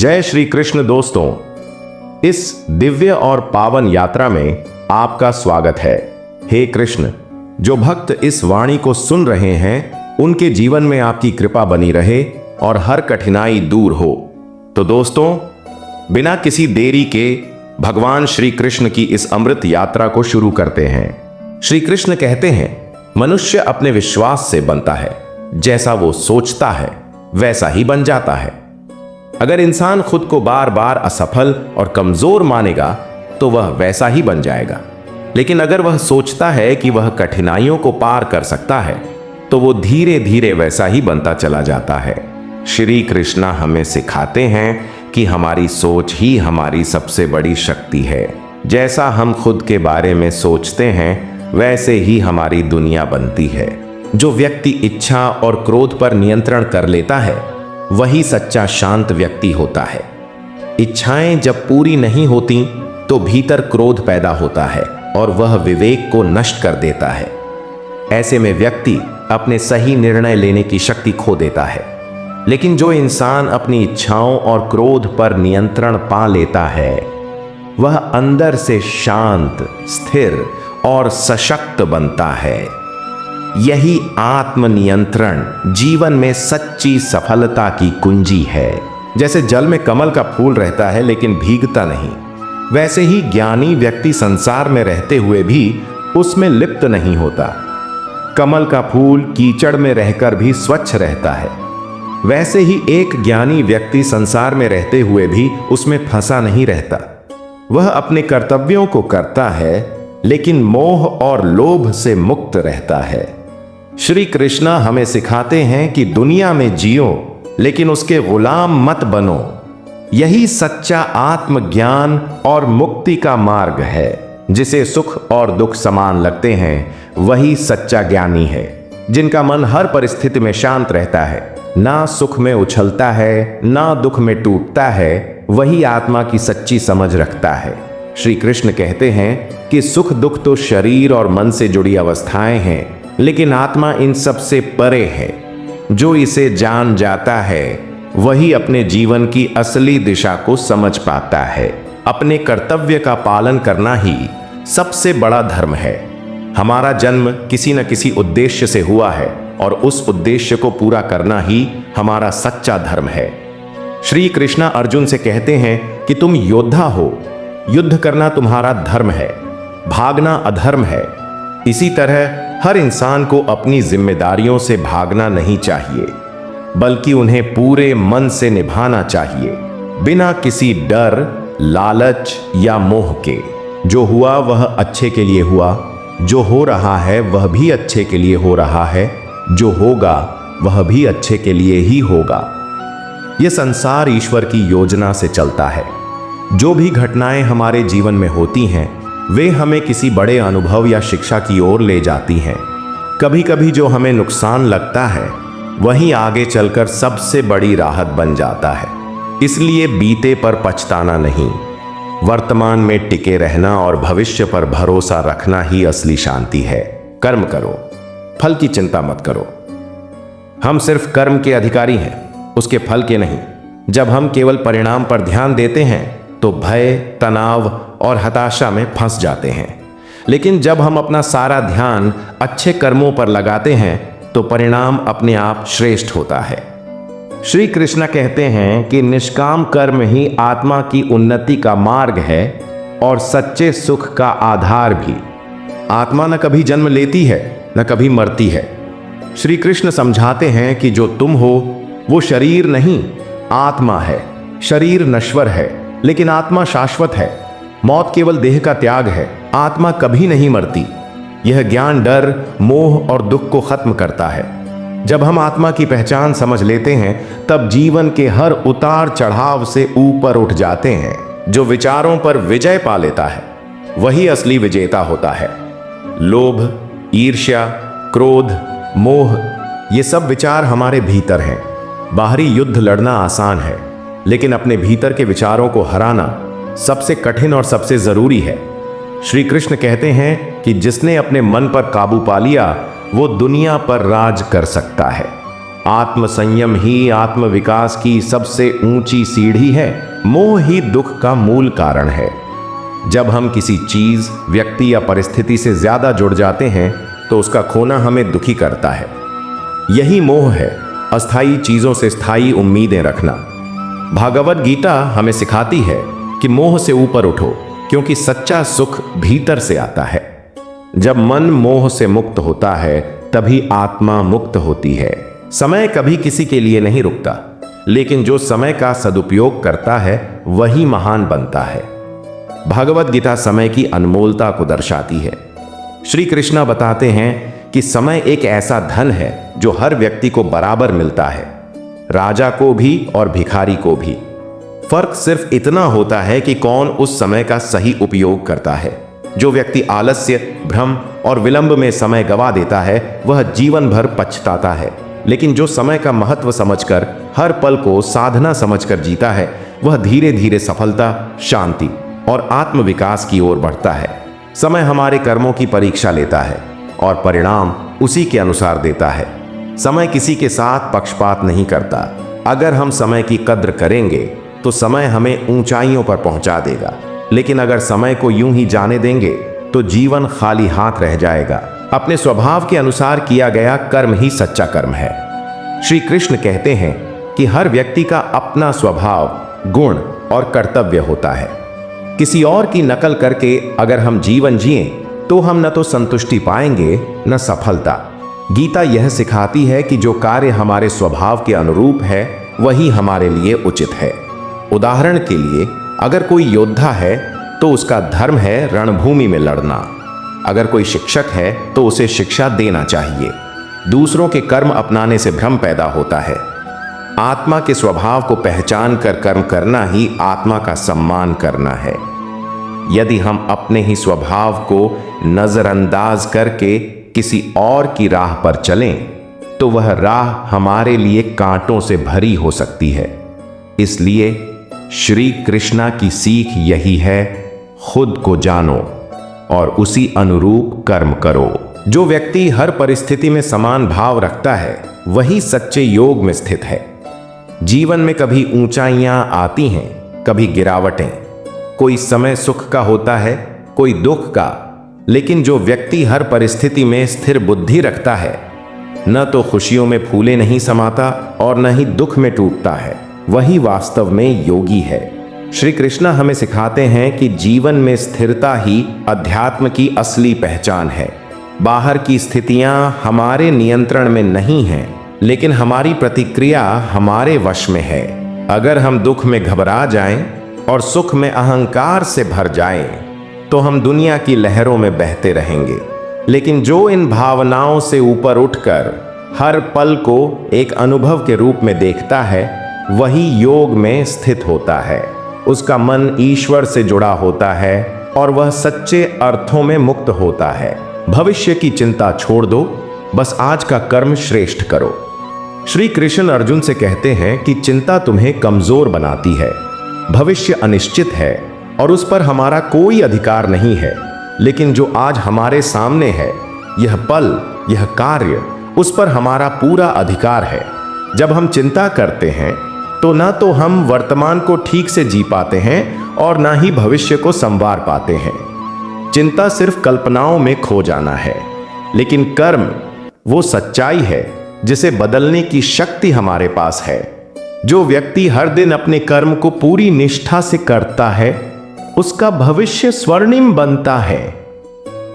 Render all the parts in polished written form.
जय श्री कृष्ण दोस्तों, इस दिव्य और पावन यात्रा में आपका स्वागत है। हे कृष्ण, जो भक्त इस वाणी को सुन रहे हैं उनके जीवन में आपकी कृपा बनी रहे और हर कठिनाई दूर हो। तो दोस्तों, बिना किसी देरी के भगवान श्री कृष्ण की इस अमृत यात्रा को शुरू करते हैं। श्री कृष्ण कहते हैं, मनुष्य अपने विश्वास से बनता है, जैसा वो सोचता है वैसा ही बन जाता है। अगर इंसान खुद को बार बार असफल और कमजोर मानेगा तो वह वैसा ही बन जाएगा, लेकिन अगर वह सोचता है कि वह कठिनाइयों को पार कर सकता है तो वो धीरे धीरे वैसा ही बनता चला जाता है। श्री कृष्ण हमें सिखाते हैं कि हमारी सोच ही हमारी सबसे बड़ी शक्ति है। जैसा हम खुद के बारे में सोचते हैं वैसे ही हमारी दुनिया बनती है। जो व्यक्ति इच्छा और क्रोध पर नियंत्रण कर लेता है वही सच्चा शांत व्यक्ति होता है। इच्छाएं जब पूरी नहीं होती तो भीतर क्रोध पैदा होता है और वह विवेक को नष्ट कर देता है। ऐसे में व्यक्ति अपने सही निर्णय लेने की शक्ति खो देता है। लेकिन जो इंसान अपनी इच्छाओं और क्रोध पर नियंत्रण पा लेता है वह अंदर से शांत, स्थिर और सशक्त बनता है। यही आत्मनियंत्रण जीवन में सच्ची सफलता की कुंजी है। जैसे जल में कमल का फूल रहता है लेकिन भीगता नहीं, वैसे ही ज्ञानी व्यक्ति संसार में रहते हुए भी उसमें लिप्त नहीं होता। कमल का फूल कीचड़ में रहकर भी स्वच्छ रहता है, वैसे ही एक ज्ञानी व्यक्ति संसार में रहते हुए भी उसमें फंसा नहीं रहता। वह अपने कर्तव्यों को करता है लेकिन मोह और लोभ से मुक्त रहता है। श्री कृष्ण हमें सिखाते हैं कि दुनिया में जियो लेकिन उसके गुलाम मत बनो। यही सच्चा आत्मज्ञान और मुक्ति का मार्ग है। जिसे सुख और दुख समान लगते हैं वही सच्चा ज्ञानी है। जिनका मन हर परिस्थिति में शांत रहता है, ना सुख में उछलता है ना दुख में टूटता है, वही आत्मा की सच्ची समझ रखता है। श्री कृष्ण कहते हैं कि सुख दुख तो शरीर और मन से जुड़ी अवस्थाएं हैं, लेकिन आत्मा इन सब से परे है। जो इसे जान जाता है वही अपने जीवन की असली दिशा को समझ पाता है। अपने कर्तव्य का पालन करना ही सबसे बड़ा धर्म है। हमारा जन्म किसी न किसी उद्देश्य से हुआ है और उस उद्देश्य को पूरा करना ही हमारा सच्चा धर्म है। श्री कृष्ण अर्जुन से कहते हैं कि तुम योद्धा हो, युद्ध करना तुम्हारा धर्म है, भागना अधर्म है। इसी तरह हर इंसान को अपनी जिम्मेदारियों से भागना नहीं चाहिए, बल्कि उन्हें पूरे मन से निभाना चाहिए, बिना किसी डर, लालच या मोह के। जो हुआ वह अच्छे के लिए हुआ, जो हो रहा है वह भी अच्छे के लिए हो रहा है, जो होगा वह भी अच्छे के लिए ही होगा। यह संसार ईश्वर की योजना से चलता है। जो भी घटनाएं हमारे जीवन में होती हैं वे हमें किसी बड़े अनुभव या शिक्षा की ओर ले जाती हैं। कभी कभी जो हमें नुकसान लगता है वही आगे चलकर सबसे बड़ी राहत बन जाता है। इसलिए बीते पर पछताना नहीं, वर्तमान में टिके रहना और भविष्य पर भरोसा रखना ही असली शांति है। कर्म करो, फल की चिंता मत करो। हम सिर्फ कर्म के अधिकारी हैं, उसके फल के नहीं। जब हम केवल परिणाम पर ध्यान देते हैं तो भय, तनाव और हताशा में फंस जाते हैं। लेकिन जब हम अपना सारा ध्यान अच्छे कर्मों पर लगाते हैं तो परिणाम अपने आप श्रेष्ठ होता है। श्री कृष्ण कहते हैं कि निष्काम कर्म ही आत्मा की उन्नति का मार्ग है और सच्चे सुख का आधार भी। आत्मा न कभी जन्म लेती है न कभी मरती है। श्री कृष्ण समझाते हैं कि जो तुम हो वो शरीर नहीं, आत्मा है। शरीर नश्वर है लेकिन आत्मा शाश्वत है। मौत केवल देह का त्याग है, आत्मा कभी नहीं मरती। यह ज्ञान डर, मोह और दुख को खत्म करता है। जब हम आत्मा की पहचान समझ लेते हैं तब जीवन के हर उतार चढ़ाव से ऊपर उठ जाते हैं। जो विचारों पर विजय पा लेता है वही असली विजेता होता है। लोभ, ईर्ष्या, क्रोध, मोह ये सब विचार हमारे भीतर हैं। बाहरी युद्ध लड़ना आसान है, लेकिन अपने भीतर के विचारों को हराना सबसे कठिन और सबसे जरूरी है। श्री कृष्ण कहते हैं कि जिसने अपने मन पर काबू पा लिया वो दुनिया पर राज कर सकता है। आत्म संयम ही आत्म विकास की सबसे ऊंची सीढ़ी है। मोह ही दुख का मूल कारण है। जब हम किसी चीज, व्यक्ति या परिस्थिति से ज्यादा जुड़ जाते हैं तो उसका खोना हमें दुखी करता है। यही मोह है, अस्थायी चीजों से स्थायी उम्मीदें रखना। भागवत गीता हमें सिखाती है कि मोह से ऊपर उठो, क्योंकि सच्चा सुख भीतर से आता है। जब मन मोह से मुक्त होता है तभी आत्मा मुक्त होती है। समय कभी किसी के लिए नहीं रुकता, लेकिन जो समय का सदुपयोग करता है वही महान बनता है। भागवत गीता समय की अनमोलता को दर्शाती है। श्री कृष्ण बताते हैं कि समय एक ऐसा धन है जो हर व्यक्ति को बराबर मिलता है, राजा को भी और भिखारी को भी। फर्क सिर्फ इतना होता है कि कौन उस समय का सही उपयोग करता है। जो व्यक्ति आलस्य, भ्रम और विलंब में समय गवा देता है वह जीवन भर पछताता है, लेकिन जो समय का महत्व समझकर हर पल को साधना समझकर जीता है वह धीरे धीरे सफलता, शांति और आत्मविकास की ओर बढ़ता है। समय हमारे कर्मों की परीक्षा लेता है और परिणाम उसी के अनुसार देता है। समय किसी के साथ पक्षपात नहीं करता। अगर हम समय की कद्र करेंगे तो समय हमें ऊंचाइयों पर पहुंचा देगा, लेकिन अगर समय को यूं ही जाने देंगे तो जीवन खाली हाथ रह जाएगा। अपने स्वभाव के अनुसार किया गया कर्म ही सच्चा कर्म है। श्री कृष्ण कहते हैं कि हर व्यक्ति का अपना स्वभाव, गुण और कर्तव्य होता है। किसी और की नकल करके अगर हम जीवन जिएं तो हम न तो संतुष्टि पाएंगे न सफलता। गीता यह सिखाती है कि जो कार्य हमारे स्वभाव के अनुरूप है वही हमारे लिए उचित है। उदाहरण के लिए, अगर कोई योद्धा है तो उसका धर्म है रणभूमि में लड़ना। अगर कोई शिक्षक है तो उसे शिक्षा देना चाहिए। दूसरों के कर्म अपनाने से भ्रम पैदा होता है। आत्मा के स्वभाव को पहचान कर कर्म करना ही आत्मा का सम्मान करना है। यदि हम अपने ही स्वभाव को नजरअंदाज करके किसी और की राह पर चलें तो वह राह हमारे लिए कांटों से भरी हो सकती है। इसलिए श्री कृष्णा की सीख यही है, खुद को जानो और उसी अनुरूप कर्म करो। जो व्यक्ति हर परिस्थिति में समान भाव रखता है वही सच्चे योग में स्थित है। जीवन में कभी ऊंचाइयां आती हैं, कभी गिरावटें। कोई समय सुख का होता है, कोई दुख का, लेकिन जो व्यक्ति हर परिस्थिति में स्थिर बुद्धि रखता है, न तो खुशियों में फूले नहीं समाता और न ही दुख में टूटता है, वही वास्तव में योगी है। श्री कृष्ण हमें सिखाते हैं कि जीवन में स्थिरता ही अध्यात्म की असली पहचान है। बाहर की स्थितियां हमारे नियंत्रण में नहीं हैं, लेकिन हमारी प्रतिक्रिया हमारे वश में है। अगर हम दुख में घबरा जाएं और सुख में अहंकार से भर जाएं, तो हम दुनिया की लहरों में बहते रहेंगे। लेकिन जो इन भावनाओं से ऊपर उठकर हर पल को एक अनुभव के रूप में देखता है, वही योग में स्थित होता है। उसका मन ईश्वर से जुड़ा होता है और वह सच्चे अर्थों में मुक्त होता है। भविष्य की चिंता छोड़ दो, बस आज का कर्म श्रेष्ठ करो। श्री कृष्ण अर्जुन से कहते हैं कि चिंता तुम्हें कमजोर बनाती है। भविष्य अनिश्चित है और उस पर हमारा कोई अधिकार नहीं है, लेकिन जो आज हमारे सामने है, यह पल, यह कार्य, उस पर हमारा पूरा अधिकार है। जब हम चिंता करते हैं तो ना तो हम वर्तमान को ठीक से जी पाते हैं और ना ही भविष्य को संवार पाते हैं। चिंता सिर्फ कल्पनाओं में खो जाना है, लेकिन कर्म वो सच्चाई है जिसे बदलने की शक्ति हमारे पास है। जो व्यक्ति हर दिन अपने कर्म को पूरी निष्ठा से करता है, उसका भविष्य स्वर्णिम बनता है।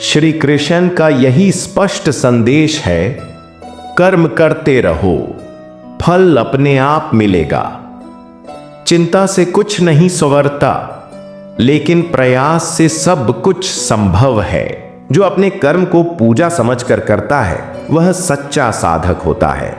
श्री कृष्ण का यही स्पष्ट संदेश है, कर्म करते रहो, फल अपने आप मिलेगा। चिंता से कुछ नहीं संवरता, लेकिन प्रयास से सब कुछ संभव है। जो अपने कर्म को पूजा समझकर करता है वह सच्चा साधक होता है।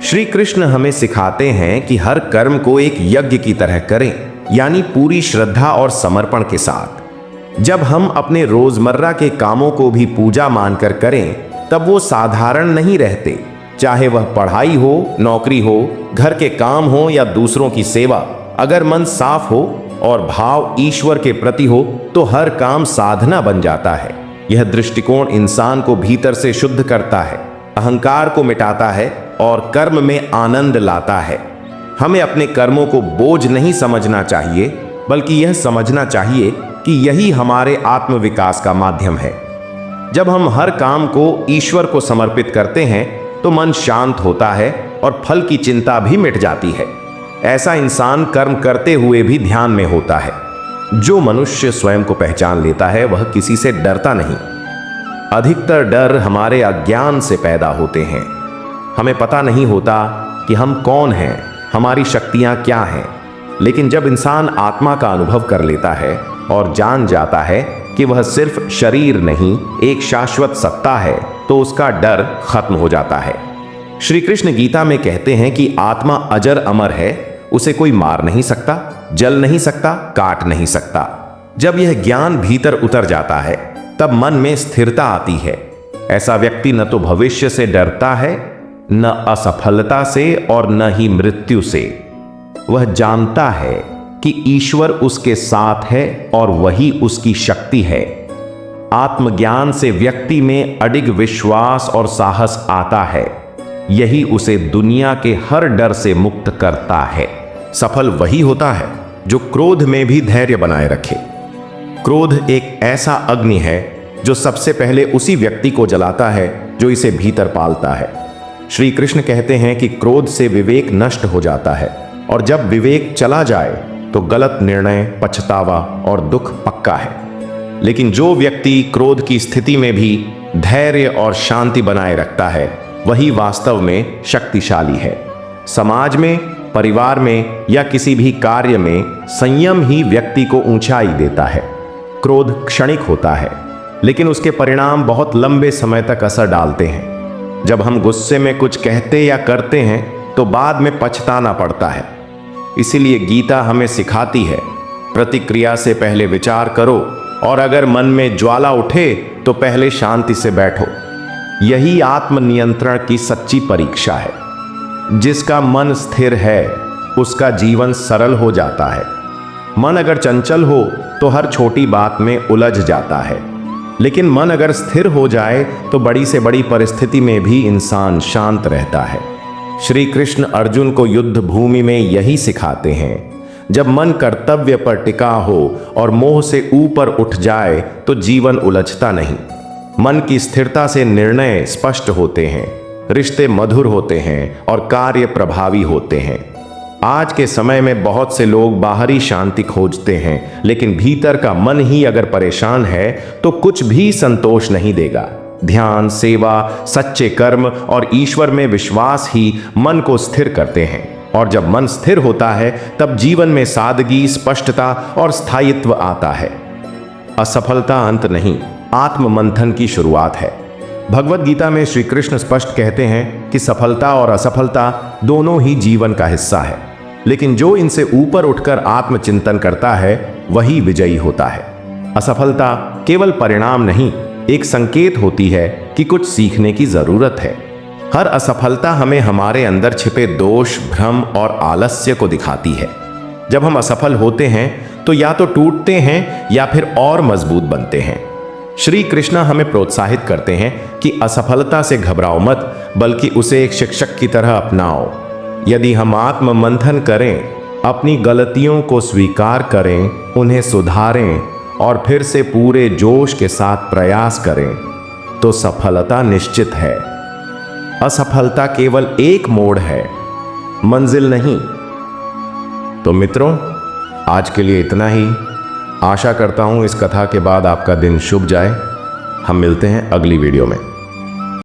श्री कृष्ण हमें सिखाते हैं कि हर कर्म को एक यज्ञ की तरह करें, यानी पूरी श्रद्धा और समर्पण के साथ। जब हम अपने रोजमर्रा के कामों को भी पूजा मानकर करें, तब वो साधारण नहीं रहते। चाहे वह पढ़ाई हो, नौकरी हो, घर के काम हो या दूसरों की सेवा, अगर मन साफ हो और भाव ईश्वर के प्रति हो तो हर काम साधना बन जाता है। यह दृष्टिकोण इंसान को भीतर से शुद्ध करता है, अहंकार को मिटाता है और कर्म में आनंद लाता है। हमें अपने कर्मों को बोझ नहीं समझना चाहिए, बल्कि यह समझना चाहिए कि यही हमारे आत्मविकास का माध्यम है। जब हम हर काम को ईश्वर को समर्पित करते हैं तो मन शांत होता है और फल की चिंता भी मिट जाती है। ऐसा इंसान कर्म करते हुए भी ध्यान में होता है। जो मनुष्य स्वयं को पहचान लेता है वह किसी से डरता नहीं। अधिकतर डर हमारे अज्ञान से पैदा होते हैं। हमें पता नहीं होता कि हम कौन हैं, हमारी शक्तियां क्या हैं। लेकिन जब इंसान आत्मा का अनुभव कर लेता है और जान जाता है कि वह सिर्फ शरीर नहीं, एक शाश्वत सत्ता है, तो उसका डर खत्म हो जाता है। श्री कृष्ण गीता में कहते हैं कि आत्मा अजर अमर है, उसे कोई मार नहीं सकता, जल नहीं सकता, काट नहीं सकता। जब यह ज्ञान भीतर उतर जाता है तब मन में स्थिरता आती है। ऐसा व्यक्ति न तो भविष्य से डरता है, न असफलता से और न ही मृत्यु से। वह जानता है कि ईश्वर उसके साथ है और वही उसकी शक्ति है। आत्मज्ञान से व्यक्ति में अडिग विश्वास और साहस आता है। यही उसे दुनिया के हर डर से मुक्त करता है। सफल वही होता है जो क्रोध में भी धैर्य बनाए रखे। क्रोध एक ऐसा अग्नि है जो सबसे पहले उसी व्यक्ति को जलाता है जो इसे भीतर पालता है। श्री कृष्ण कहते हैं कि क्रोध से विवेक नष्ट हो जाता है, और जब विवेक चला जाए तो गलत निर्णय, पछतावा और दुख पक्का है। लेकिन जो व्यक्ति क्रोध की स्थिति में भी धैर्य और शांति बनाए रखता है वही वास्तव में शक्तिशाली है। समाज में, परिवार में या किसी भी कार्य में संयम ही व्यक्ति को ऊंचाई देता है। क्रोध क्षणिक होता है, लेकिन उसके परिणाम बहुत लंबे समय तक असर डालते हैं। जब हम गुस्से में कुछ कहते या करते हैं तो बाद में पछताना पड़ता है। इसीलिए गीता हमें सिखाती है, प्रतिक्रिया से पहले विचार करो, और अगर मन में ज्वाला उठे तो पहले शांति से बैठो। यही आत्मनियंत्रण की सच्ची परीक्षा है। जिसका मन स्थिर है उसका जीवन सरल हो जाता है। मन अगर चंचल हो तो हर छोटी बात में उलझ जाता है, लेकिन मन अगर स्थिर हो जाए तो बड़ी से बड़ी परिस्थिति में भी इंसान शांत रहता है। श्री कृष्ण अर्जुन को युद्ध भूमि में यही सिखाते हैं। जब मन कर्तव्य पर टिका हो और मोह से ऊपर उठ जाए तो जीवन उलझता नहीं। मन की स्थिरता से निर्णय स्पष्ट होते हैं, रिश्ते मधुर होते हैं और कार्य प्रभावी होते हैं। आज के समय में बहुत से लोग बाहरी शांति खोजते हैं, लेकिन भीतर का मन ही अगर परेशान है तो कुछ भी संतोष नहीं देगा। ध्यान, सेवा, सच्चे कर्म और ईश्वर में विश्वास ही मन को स्थिर करते हैं। और जब मन स्थिर होता है तब जीवन में सादगी, स्पष्टता और स्थायित्व आता है। असफलता अंत नहीं, आत्म मंथन की शुरुआत है। भगवत गीता में श्री कृष्ण स्पष्ट कहते हैं कि सफलता और असफलता दोनों ही जीवन का हिस्सा है, लेकिन जो इनसे ऊपर उठकर आत्मचिंतन करता है वही विजयी होता है। असफलता केवल परिणाम नहीं, एक संकेत होती है कि कुछ सीखने की जरूरत है। हर असफलता हमें हमारे अंदर छिपे दोष, भ्रम और आलस्य को दिखाती है। जब हम असफल होते हैं तो या तो टूटते हैं या फिर और मजबूत बनते हैं। श्री कृष्ण हमें प्रोत्साहित करते हैं कि असफलता से घबराओ मत, बल्कि उसे एक शिक्षक की तरह अपनाओ। यदि हम आत्म मंथन करें, अपनी गलतियों को स्वीकार करें, उन्हें सुधारें और फिर से पूरे जोश के साथ प्रयास करें तो सफलता निश्चित है। असफलता केवल एक मोड़ है, मंजिल नहीं। तो मित्रों, आज के लिए इतना ही। आशा करता हूं इस कथा के बाद आपका दिन शुभ जाए। हम मिलते हैं अगली वीडियो में।